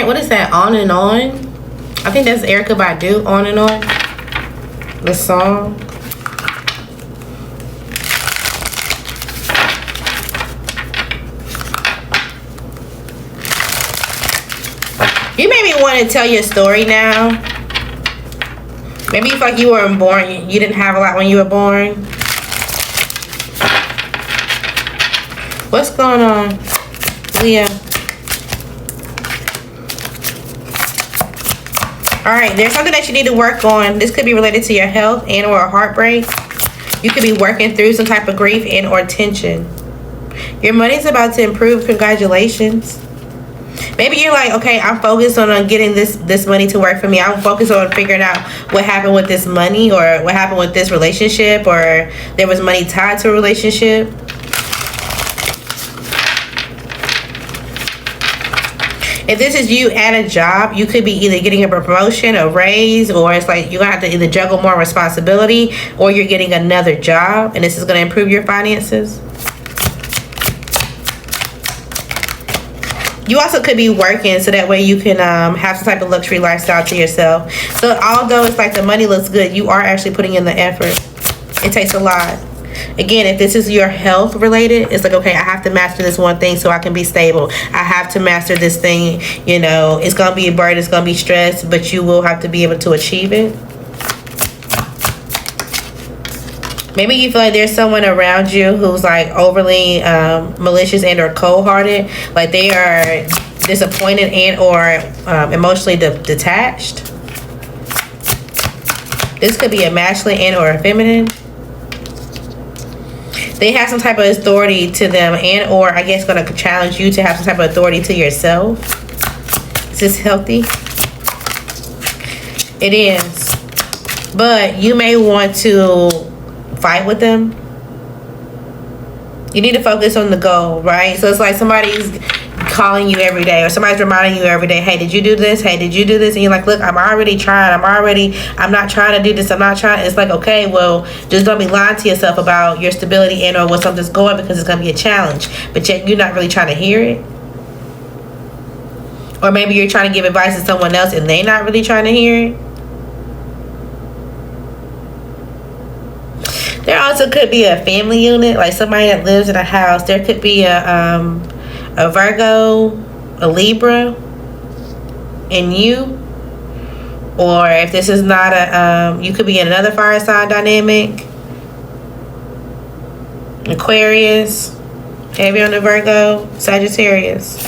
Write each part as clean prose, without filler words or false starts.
what is that? On and On. I think that's Erykah Badu. On and On. The song. You maybe want to tell your story now. Maybe you feel like you weren't born. You didn't have a lot when you were born. What's going on, Leah? Alright, there's something that you need to work on. This could be related to your health and or a heartbreak. You could be working through some type of grief and or tension. Your money's about to improve. Congratulations. Maybe you're like, okay, I'm focused on getting this money to work for me. I'm focused on figuring out what happened with this money or what happened with this relationship, or there was money tied to a relationship. If this is you at a job, you could be either getting a promotion, a raise, or it's like you're going to have to either juggle more responsibility, or you're getting another job, and this is going to improve your finances. You also could be working so that way you can have some type of luxury lifestyle to yourself. So although it's like the money looks good, you are actually putting in the effort. It takes a lot. Again, if this is your health related, it's like, okay, I have to master this one thing so I can be stable. I have to master this thing. You know, it's going to be a burden, it's going to be stress, but you will have to be able to achieve it. Maybe you feel like there's someone around you who's like overly malicious and or cold-hearted. Like they are disappointed and or emotionally detached. This could be a masculine and or a feminine. They have some type of authority to them and or I guess going to challenge you to have some type of authority to yourself. Is this healthy? It is. But you may want to fight with them. You need to focus on the goal, right? So it's like somebody's calling you every day, or somebody's reminding you every day, hey, did you do this? Hey, did you do this? And you're like, look, I'm already trying. I'm not trying to do this. I'm not trying. It's like, okay, well, just don't be lying to yourself about your stability and or what something's going, because it's going to be a challenge. But yet you're not really trying to hear it. Or maybe you're trying to give advice to someone else and they're not really trying to hear it. There also could be a family unit, like somebody that lives in a house. There could be a Virgo, a Libra, and you. Or if this is not a, you could be in another fire sign dynamic. Aquarius, heavy on the Virgo, Sagittarius.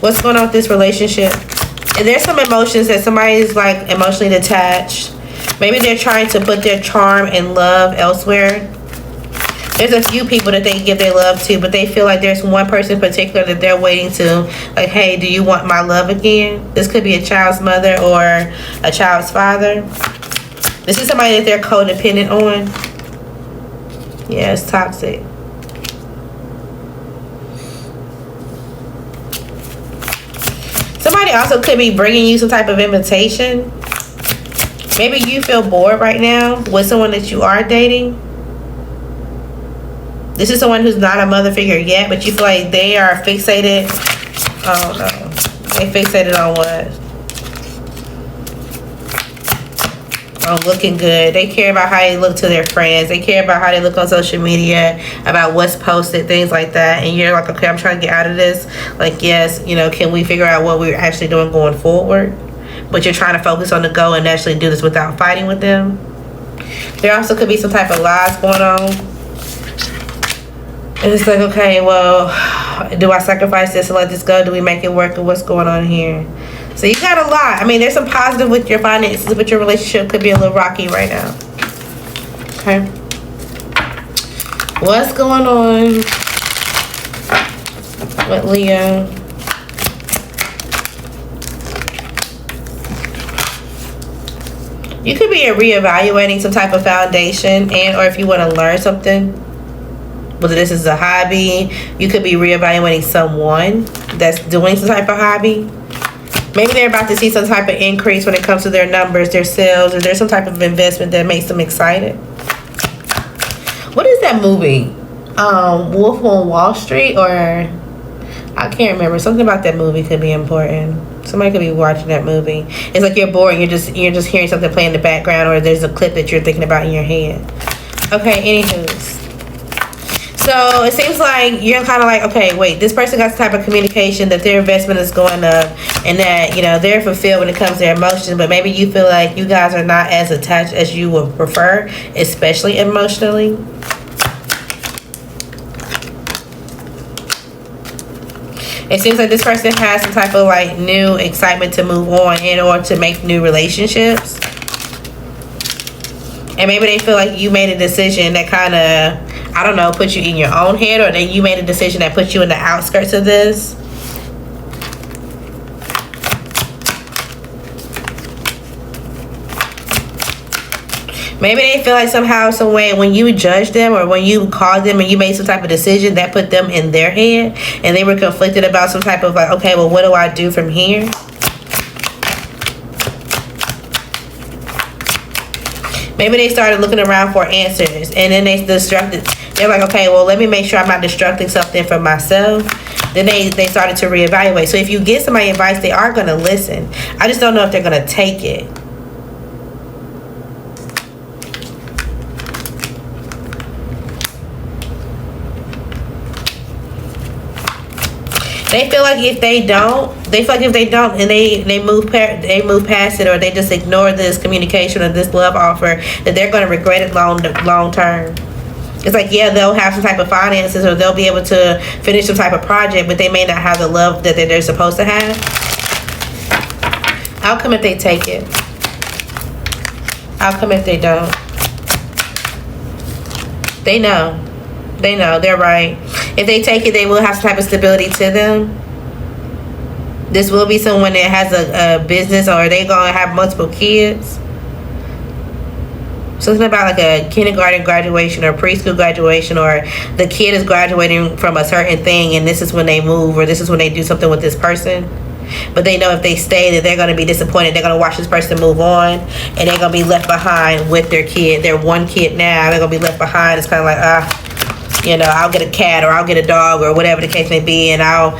What's going on with this relationship? And there's some emotions that somebody is like emotionally detached. Maybe they're trying to put their charm and love elsewhere. There's a few people that they give their love to, but they feel like there's one person in particular that they're waiting to. Like, hey, do you want my love again? This could be a child's mother or a child's father. This is somebody that they're codependent on. Yeah, it's toxic. Somebody also could be bringing you some type of invitation. Maybe you feel bored right now with someone that you are dating. This is someone who's not a mother figure yet, but you feel like they are fixated. Oh no. They fixated on what? On looking good. They care about how they look to their friends. They care about how they look on social media, about what's posted, things like that. And you're like, okay, I'm trying to get out of this. Like, yes, you know, can we figure out what we're actually doing going forward? But you're trying to focus on the goal and actually do this without fighting with them. There also could be some type of lies going on. And it's like, okay, well, do I sacrifice this and let this go? Do we make it work? Or what's going on here? So you got a lot. I mean, there's some positive with your finances, but your relationship could be a little rocky right now. Okay. What's going on with Leo? You could be reevaluating some type of foundation, and or if you want to learn something, whether this is a hobby, you could be reevaluating someone that's doing some type of hobby. Maybe they're about to see some type of increase when it comes to their numbers, their sales, or there's some type of investment that makes them excited. What is that movie? Wolf on Wall Street, or I can't remember. Something about that movie could be important. Somebody could be watching that movie. It's like you're bored. You're just hearing something play in the background, or there's a clip that you're thinking about in your head. Okay. Anywho. So it seems like you're kind of like, okay, wait, this person got some type of communication that their investment is going up, and that, you know, they're fulfilled when it comes to their emotions, but maybe you feel like you guys are not as attached as you would prefer, especially emotionally. It seems like this person has some type of like new excitement to move on and or to make new relationships. And maybe they feel like you made a decision that kind of, I don't know, put you in your own head, or that you made a decision that put you in the outskirts of this. Maybe they feel like somehow, some way, when you judged them or when you called them and you made some type of decision, that put them in their head, and they were conflicted about some type of like, okay, well, what do I do from here? Maybe they started looking around for answers, and then they distracted. They're like, okay, well, let me make sure I'm not distracting something from myself. Then they started to reevaluate. So if you give somebody advice, they are going to listen. I just don't know if they're going to take it. They feel like if they don't, and they move past it, or they just ignore this communication or this love offer, that they're going to regret it long term. It's like, yeah, they'll have some type of finances, or they'll be able to finish some type of project, but they may not have the love that they're supposed to have. How come if they take it? How come if they don't? They know. They know. They're right. If they take it, they will have some type of stability to them. This will be someone that has a business, or they going to have multiple kids. Something about like a kindergarten graduation or preschool graduation, or the kid is graduating from a certain thing, and this is when they move, or this is when they do something with this person. But they know if they stay, that they're going to be disappointed. They're going to watch this person move on, and they're going to be left behind with their kid. They're one kid now. They're going to be left behind. It's kind of like, you know, I'll get a cat, or I'll get a dog, or whatever the case may be, and I'll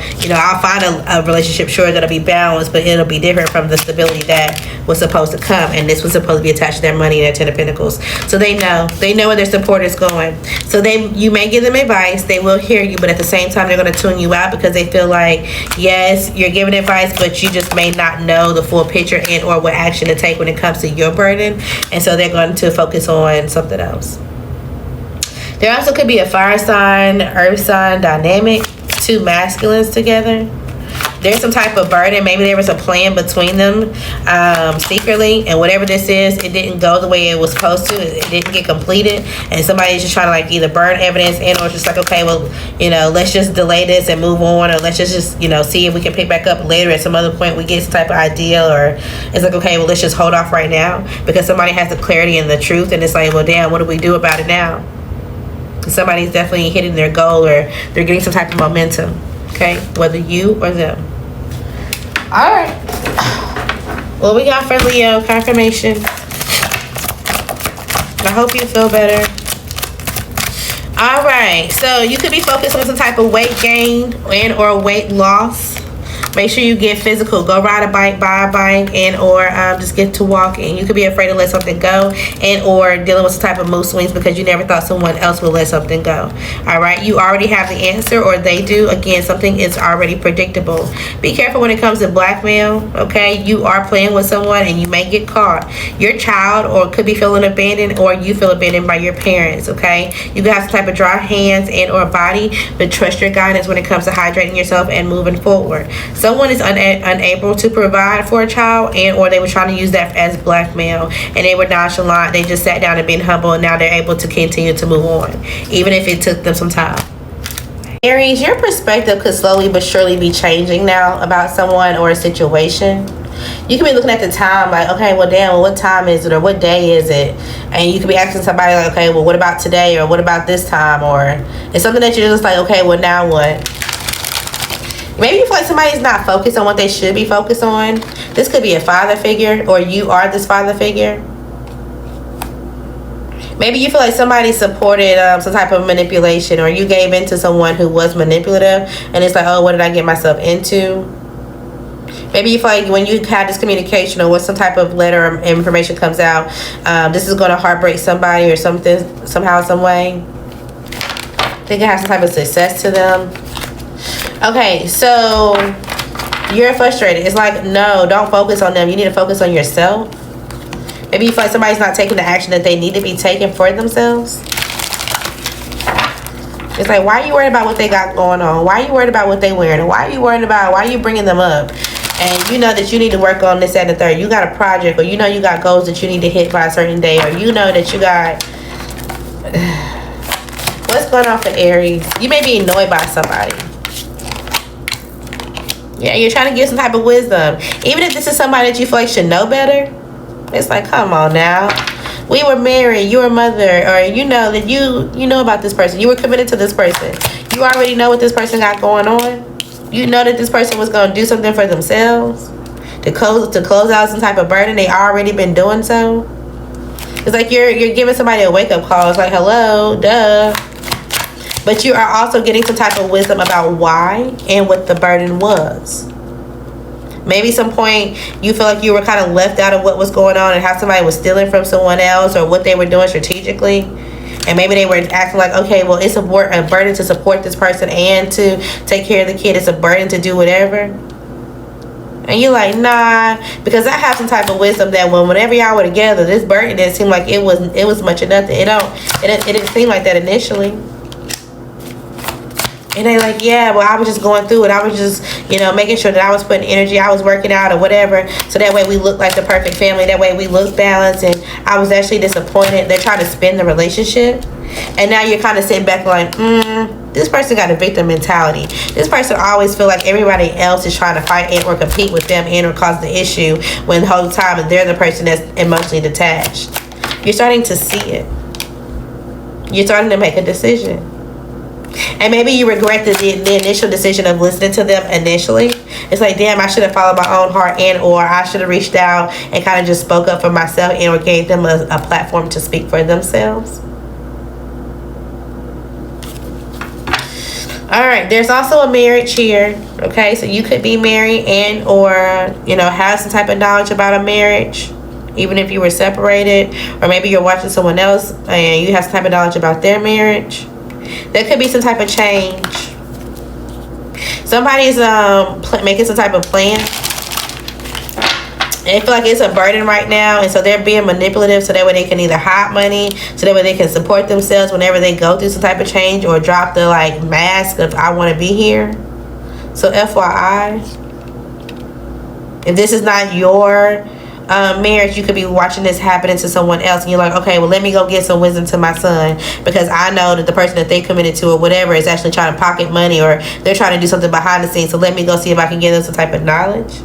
find a relationship, sure, that'll be balanced, but it'll be different from the stability that was supposed to come, and this was supposed to be attached to their money and their Ten of Pentacles. So they know where their support is going. So you may give them advice, they will hear you, but at the same time, they're going to tune you out, because they feel like, yes, you're giving advice, but you just may not know the full picture and or what action to take when it comes to your burden, and so they're going to focus on something else. There also could be a fire sign, earth sign dynamic, two masculines together. There's some type of burden. Maybe there was a plan between them secretly, and whatever this is, it didn't go the way it was supposed to. It didn't get completed, and somebody's just trying to like either burn evidence and or just like, okay, well, you know, let's just delay this and move on, or let's just you know, see if we can pick back up later at some other point. We get some type of idea, or it's like, okay, well, let's just hold off right now, because somebody has the clarity and the truth, and it's like, well, damn, what do we do about it now? Somebody's definitely hitting their goal, or they're getting some type of momentum. Okay, whether you or them. All right. Well, we got for Leo confirmation. I hope you feel better. All right. So you could be focused on some type of weight gain and or weight loss. Make sure you get physical. Go ride a bike, buy a bike, and or just get to walking. You could be afraid to let something go, and or dealing with some type of mood swings because you never thought someone else would let something go. All right, you already have the answer, or they do. Again, something is already predictable. Be careful when it comes to blackmail. Okay, you are playing with someone, and you may get caught. Your child or could be feeling abandoned, or you feel abandoned by your parents. Okay, you can have some type of dry hands and or body, but trust your guidance when it comes to hydrating yourself and moving forward. Someone is unable to provide for a child, and or they were trying to use that as blackmail, and they were nonchalant. They just sat down and been humble, and now they're able to continue to move on, even if it took them some time. Aries, your perspective could slowly but surely be changing now about someone or a situation. You could be looking at the time like, okay, well, damn, well, what time is it, or what day is it? And you could be asking somebody like, okay, well, what about today, or what about this time? Or it's something that you're just like, okay, well, now what? Maybe you feel like somebody's not focused on what they should be focused on. This could be a father figure, or you are this father figure. Maybe you feel like somebody supported some type of manipulation, or you gave in to someone who was manipulative, and it's like, oh, what did I get myself into? Maybe you feel like when you have this communication or what some type of letter or information comes out, this is going to heartbreak somebody or something, somehow, some way. They can have some type of success to them. Okay, so you're frustrated. It's like, no, don't focus on them. You need to focus on yourself. Maybe you feel like somebody's not taking the action that they need to be taking for themselves. It's like, why are you worried about what they got going on? Why are you worried about what they wearing? Why are you worried about, why are you bringing them up? And you know that you need to work on this, that, and the third. You got a project, or you know you got goals that you need to hit by a certain day, or you know that you got... What's going on for Aries? You may be annoyed by somebody. Yeah, you're trying to give some type of wisdom. Even if this is somebody that you feel like should know better. It's like, come on now. We were married, you were a mother, or you know that you know about this person. You were committed to this person. You already know what this person got going on. You know that this person was going to do something for themselves. To close out some type of burden. They already been doing so. It's like you're giving somebody a wake-up call. It's like, hello, duh. But you are also getting some type of wisdom about why and what the burden was. Maybe some point you feel like you were kind of left out of what was going on and how somebody was stealing from someone else or what they were doing strategically. And maybe they were acting like, okay, well, it's a burden to support this person and to take care of the kid. It's a burden to do whatever. And you're like, nah, because I have some type of wisdom that whenever y'all were together, this burden didn't seem like it was much of nothing. It didn't seem like that initially. And they like, yeah, well, I was just going through it. I was just, making sure that I was putting energy. I was working out or whatever. So that way we look like the perfect family. That way we look balanced. And I was actually disappointed. They're trying to spin the relationship. And now you're kind of sitting back like, this person got a victim mentality. This person always feel like everybody else is trying to fight and or compete with them and or cause the issue when the whole time they're the person that's emotionally detached. You're starting to see it. You're starting to make a decision. And maybe you regret the initial decision of listening to them initially. It's like, damn, I should have followed my own heart and or I should have reached out and kind of just spoke up for myself and or gave them a platform to speak for themselves. Alright, there's also a marriage here. Okay, so you could be married and or, have some type of knowledge about a marriage. Even if you were separated. Or maybe you're watching someone else and you have some type of knowledge about their marriage. There could be some type of change. Somebody's making some type of plan. They feel like it's a burden right now, and so they're being manipulative so that way they can either hide money, so that way they can support themselves whenever they go through some type of change or drop the mask of I want to be here. So FYI, if this is not your marriage, you could be watching this happening to someone else and you're like, okay, well, let me go get some wisdom to my son because I know that the person that they committed to or whatever is actually trying to pocket money or they're trying to do something behind the scenes, so let me go see if I can give them some type of knowledge.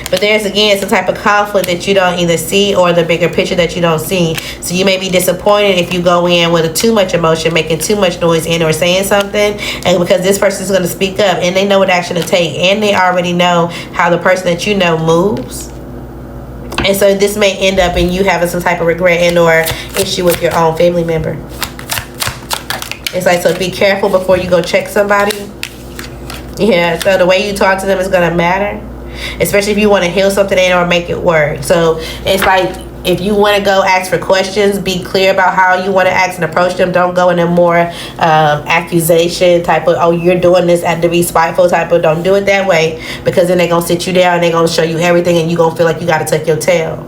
But there's again some type of conflict that you don't either see or the bigger picture that you don't see. So you may be disappointed if you go in with too much emotion, making too much noise and or saying something, and because this person is going to speak up and they know what action to take and they already know how the person that you know moves. And so this may end up in you having some type of regret and or issue with your own family member. It's like, so be careful before you go check somebody. Yeah, so the way you talk to them is going to matter. Especially if you want to heal something in or make it work. So it's like, if you want to go ask for questions, be clear about how you want to ask and approach them. Don't go in a more accusation type of, oh, you're doing this to be spiteful type of, don't do it that way. Because then they're going to sit you down and they're going to show you everything and you're going to feel like you got to tuck your tail.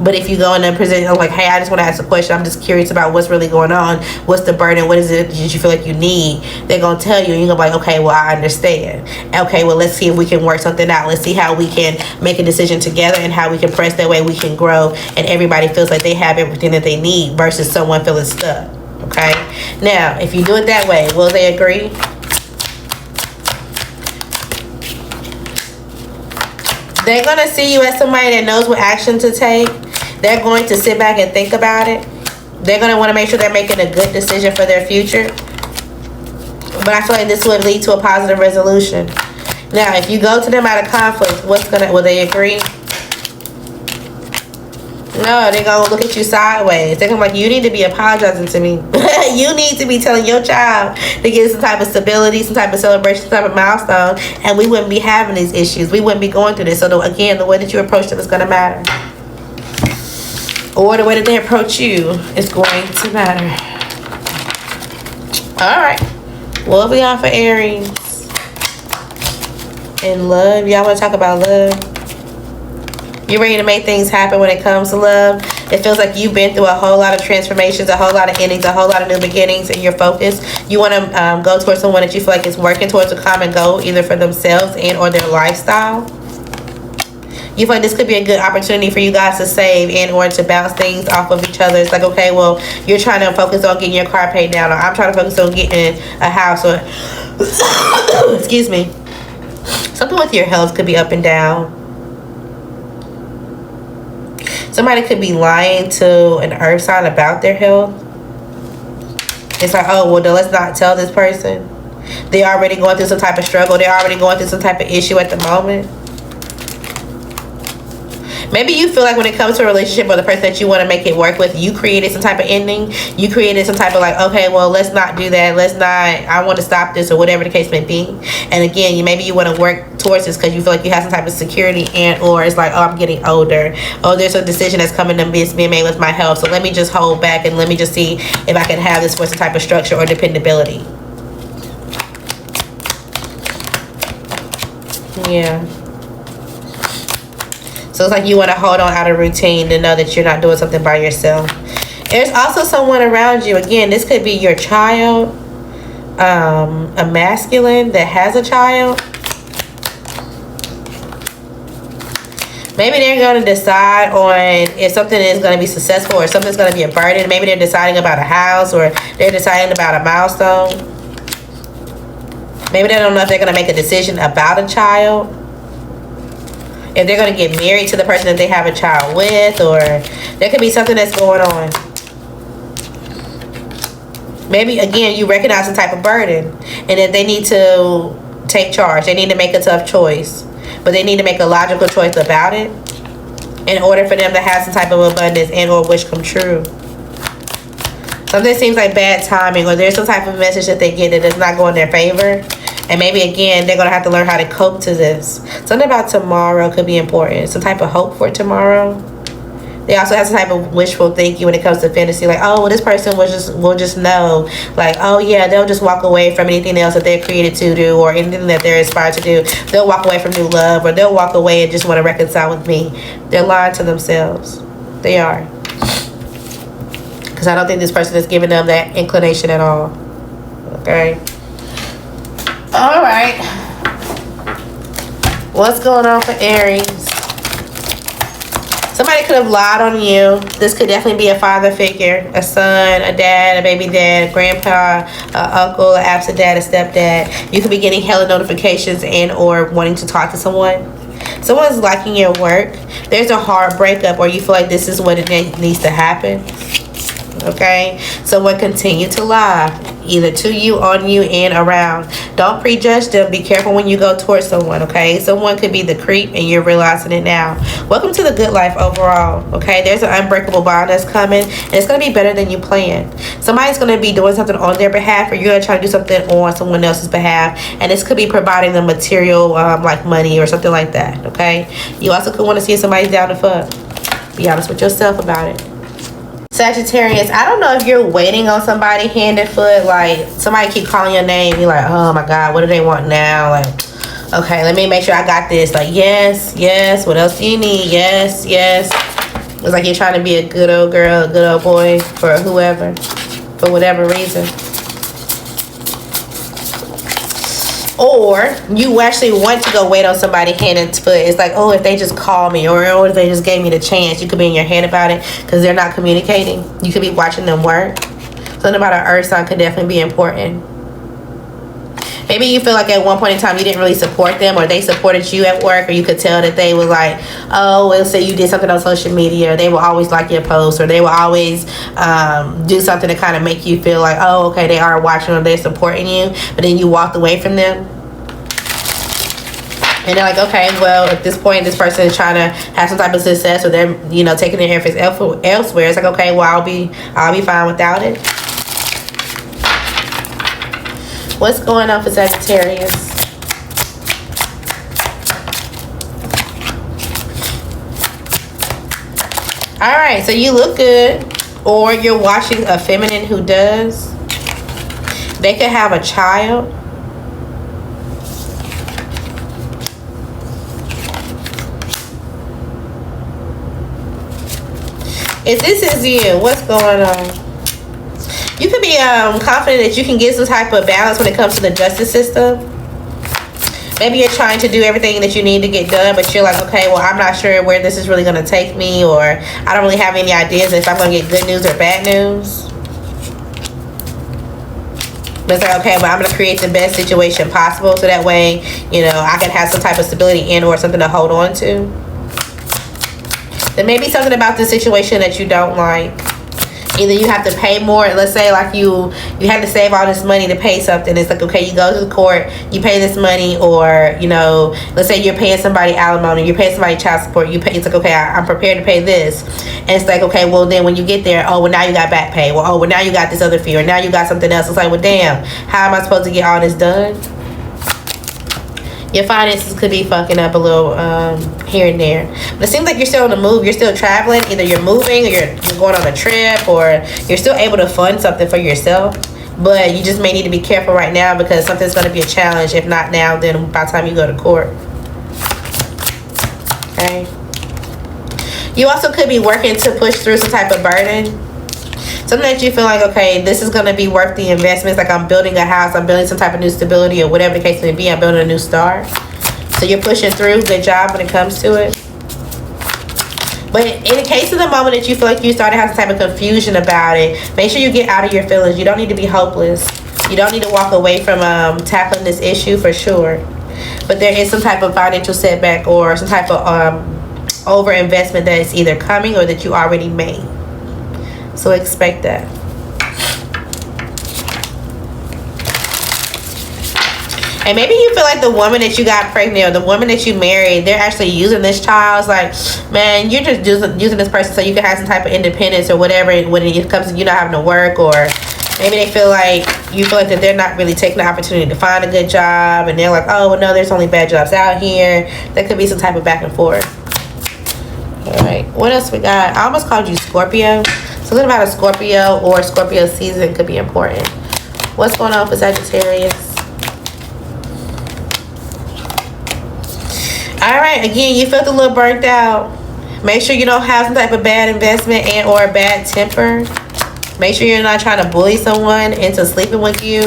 But if you go in and present, I'm like, hey, I just want to ask a question. I'm just curious about what's really going on. What's the burden? What is it that you feel like you need? They're going to tell you. And you're going to be like, okay, well, I understand. Okay, well, let's see if we can work something out. Let's see how we can make a decision together and how we can press that way we can grow. And everybody feels like they have everything that they need versus someone feeling stuck. Okay? Now, if you do it that way, will they agree? They're going to see you as somebody that knows what action to take. They're going to sit back and think about it. They're going to want to make sure they're making a good decision for their future. But I feel like this would lead to a positive resolution. Now, if you go to them out of conflict, will they agree? No, they're gonna look at you sideways. They're gonna be like, you need to be apologizing to me. You need to be telling your child to get some type of stability, some type of celebration, some type of milestone, and we wouldn't be having these issues. We wouldn't be going through this. So again, the way that you approach them is gonna matter. Or the way that they approach you is going to matter. Alright. What we on for Aries? In love. Y'all want to talk about love? You're ready to make things happen when it comes to love. It feels like you've been through a whole lot of transformations, a whole lot of endings, a whole lot of new beginnings, and you're focused. You want to go towards someone that you feel like is working towards a common goal, either for themselves and or their lifestyle. You feel like this could be a good opportunity for you guys to save and or to bounce things off of each other. It's like, okay, well, you're trying to focus on getting your car paid down, or I'm trying to focus on getting a house, or excuse me, something with your health could be up and down. Somebody could be lying to an earth sign about their health. It's like, oh, well, then let's not tell this person. They're already going through some type of struggle. They're already going through some type of issue at the moment. Maybe you feel like when it comes to a relationship with the person that you want to make it work with, you created some type of ending. You created some type of like, okay, well, let's not do that. I want to stop this, or whatever the case may be. And again, maybe you want to work towards this because you feel like you have some type of security, and or it's like, oh, I'm getting older. Oh, there's a decision that's coming to be made with my health. So let me just hold back and let me just see if I can have this for some type of structure or dependability. Yeah. So it's like you want to hold on out of routine to know that you're not doing something by yourself. There's also someone around you. Again, this could be your child, a masculine that has a child. Maybe they're going to decide on if something is going to be successful or something's going to be a burden. Maybe they're deciding about a house, or they're deciding about a milestone. Maybe they don't know if they're going to make a decision about a child. If they're going to get married to the person that they have a child with, or there could be something that's going on. Maybe, again, you recognize some type of burden, and that they need to take charge. They need to make a tough choice, but they need to make a logical choice about it in order for them to have some type of abundance and or wish come true. Something seems like bad timing, or there's some type of message that they get that does not go in their favor. And maybe, again, they're going to have to learn how to cope to this. Something about tomorrow could be important. Some type of hope for tomorrow. They also have some type of wishful thinking when it comes to fantasy. Like, oh, well, this person will just know. Like, oh, yeah, they'll just walk away from anything else that they're created to do, or anything that they're inspired to do. They'll walk away from new love, or they'll walk away and just want to reconcile with me. They're lying to themselves. They are. Because I don't think this person is giving them that inclination at all. Okay? All right. What's going on for Aries? Somebody could have lied on you. This could definitely be a father figure, a son, a dad, a baby dad, grandpa, an uncle, an absent dad, a stepdad. You could be getting hella notifications and or wanting to talk to someone. Someone's liking your work. There's a hard breakup, or you feel like this is what it needs to happen. Okay, someone continue to lie, either to you, on you, and around. Don't prejudge them. Be careful when you go towards someone. Okay, someone could be the creep and you're realizing it now. Welcome to the good life overall. Okay, there's an unbreakable bond that's coming, and it's going to be better than you planned. Somebody's going to be doing something on their behalf, or you're going to try to do something on someone else's behalf, and this could be providing them material like money or something like that. Okay, you also could want to see somebody down to fuck. Be honest with yourself about it. Sagittarius, I don't know if you're waiting on somebody hand and foot. Like, somebody keep calling your name. You're like, oh my God, what do they want now? Like, okay, let me make sure I got this. Like, yes, yes. What else do you need? Yes, yes. It's like you're trying to be a good old girl, a good old boy for whoever, for whatever reason. Or you actually want to go wait on somebody hand and foot. It's like, oh, if they just call me, or if they just gave me the chance. You could be in your head about it because they're not communicating. You could be watching them work. Something about an earth sign could definitely be important. Maybe you feel like at one point in time you didn't really support them, or they supported you at work, or you could tell that they were like, oh, let's say you did something on social media, or they will always like your posts, or they will always do something to kind of make you feel like, oh, okay, they are watching or they're supporting you, but then you walked away from them. And they're like, okay, well, at this point, this person is trying to have some type of success, or they're, you know, taking their efforts elsewhere. It's like, okay, well, I'll be fine without it. What's going on for Sagittarius? All right, so you look good, or you're watching a feminine who does. They could have a child. If this is you, what's going on? You could be confident that you can get some type of balance when it comes to the justice system. Maybe you're trying to do everything that you need to get done, but you're like, okay, well, I'm not sure where this is really going to take me, or I don't really have any ideas if I'm going to get good news or bad news. But it's like, okay, but I'm going to create the best situation possible, so that way, you know, I can have some type of stability in, or something to hold on to. There may be something about this situation that you don't like. Either you have to pay more. Let's say like you had to save all this money to pay something. It's like, okay, you go to the court, you pay this money, or, you know, let's say you're paying somebody alimony, you're paying somebody child support, you pay. It's like, okay, I'm prepared to pay this. And it's like, okay, well, then when you get there, oh, well, now you got back pay. Well, oh, well, now you got this other fee, or now you got something else. It's like, well, damn, how am I supposed to get all this done? Your finances could be fucking up a little here and there. But it seems like you're still on the move. You're still traveling. Either you're moving, or you're going on a trip, or you're still able to fund something for yourself. But you just may need to be careful right now, because something's going to be a challenge. If not now, then by the time you go to court. Okay. You also could be working to push through some type of burden. Something that you feel like, okay, this is going to be worth the investments. Like, I'm building a house, I'm building some type of new stability, or whatever the case may be. I'm building a new start. So you're pushing through. Good job when it comes to it. But in the case of the moment that you feel like you start to have some type of confusion about it, make sure you get out of your feelings. You don't need to be hopeless. You don't need to walk away from tackling this issue, for sure. But there is some type of financial setback, or some type of over investment that is either coming, or that you already made. So expect that. And maybe you feel like the woman that you got pregnant, or the woman that you married, they're actually using this child. It's like, man, you're just using this person so you can have some type of independence, or whatever, when it comes to you not having to work. Or maybe they feel like, you feel like that they're not really taking the opportunity to find a good job, and they're like, oh, well, no, there's only bad jobs out here. There could be some type of back and forth. All right, what else we got? I almost called you Scorpio. Something about a Scorpio or Scorpio season could be important. What's going on for Sagittarius? All right, again, you felt a little burnt out. Make sure you don't have some type of bad investment and or a bad temper. Make sure you're not trying to bully someone into sleeping with you.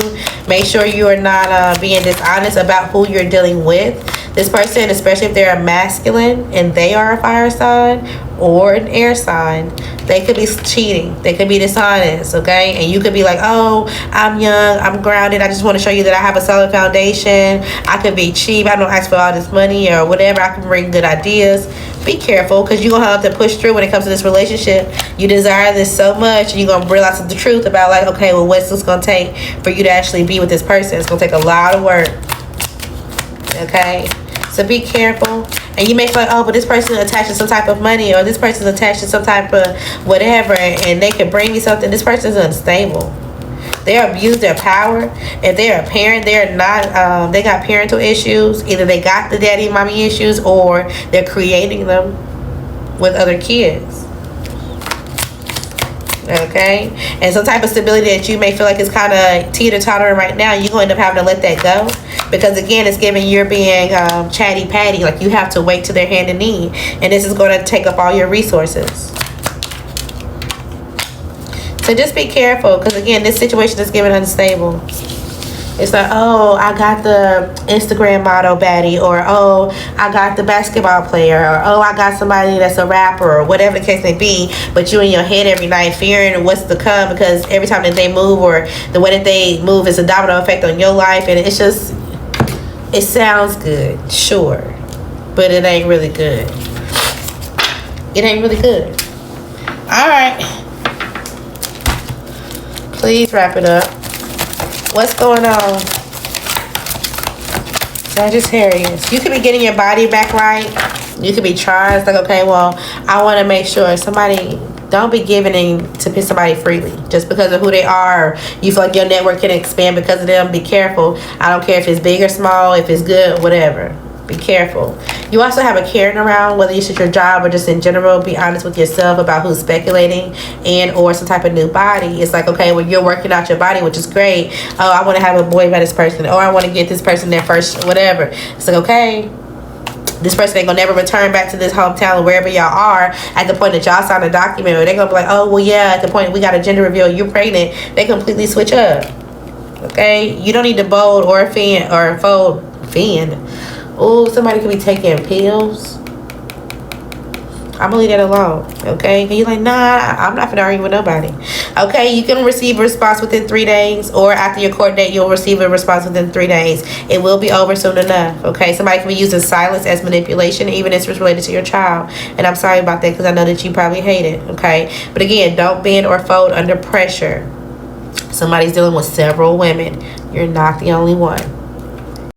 Make sure you are not being dishonest about who you're dealing with. This person, especially if they're a masculine and they are a fire sign or an air sign, they could be cheating. They could be dishonest, okay? And you could be like, oh, I'm young, I'm grounded, I just want to show you that I have a solid foundation. I could be cheap, I don't ask for all this money or whatever. I can bring good ideas. Be careful, because you're going to have to push through when it comes to this relationship. You desire this so much, and you're going to realize the truth about, like, okay, well, what's this going to take for you to actually be with this person? It's going to take a lot of work, okay? So be careful. And you may feel like, oh, but this person is attached to some type of money, or this person is attached to some type of whatever, and they can bring me something. This person is unstable. They abuse their power. If they're a parent, they're not, they got parental issues. Either they got the daddy and mommy issues, or they're creating them with other kids. Okay? And some type of stability that you may feel like is kind of teeter-tottering right now, you're going to end up having to let that go. Because again, it's giving you're being chatty patty, like you have to wait till they're hand in need, and this is going to take up all your resources. So just be careful, because again, this situation is giving unstable. It's like, oh, I got the Instagram model baddie, or oh, I got the basketball player, or oh, I got somebody that's a rapper, or whatever the case may be. But you in your head every night fearing what's to come, because every time that they move, or the way that they move, is a domino effect on your life. And it's just, it sounds good, sure, but it ain't really good. It ain't really good. All right. Please wrap it up. What's going on? Sagittarius, you could be getting your body back right. You could be trying. It's like, okay, well, I want to make sure somebody, don't be giving in to somebody freely just because of who they are. You feel like your network can expand because of them. Be careful. I don't care if it's big or small, if it's good, whatever. Be careful. You also have a caring around, whether it's at your job or just in general. Be honest with yourself about who's speculating and or some type of new body. It's like, okay, when you're working out your body, which is great. Oh, I want to have a boy by this person, or I want to get this person there first, whatever. It's like, okay, this person ain't gonna never return back to this hometown or wherever y'all are at the point that y'all sign a document, or they're gonna be like, oh well, yeah, at the point we got a gender reveal, you're pregnant. They completely switch up. Okay, you don't need to bold or offend or offend. Oh, somebody could be taking pills. I'm gonna leave that alone. Okay, and you're like, nah, I'm not gonna argue with nobody. Okay, you can receive a response within 3 days, or after your court date, you'll receive a response within 3 days. It will be over soon enough. Okay, somebody can be using silence as manipulation, even if it's related to your child. And I'm sorry about that because I know that you probably hate it. Okay, but again, don't bend or fold under pressure. Somebody's dealing with several women. You're not the only one.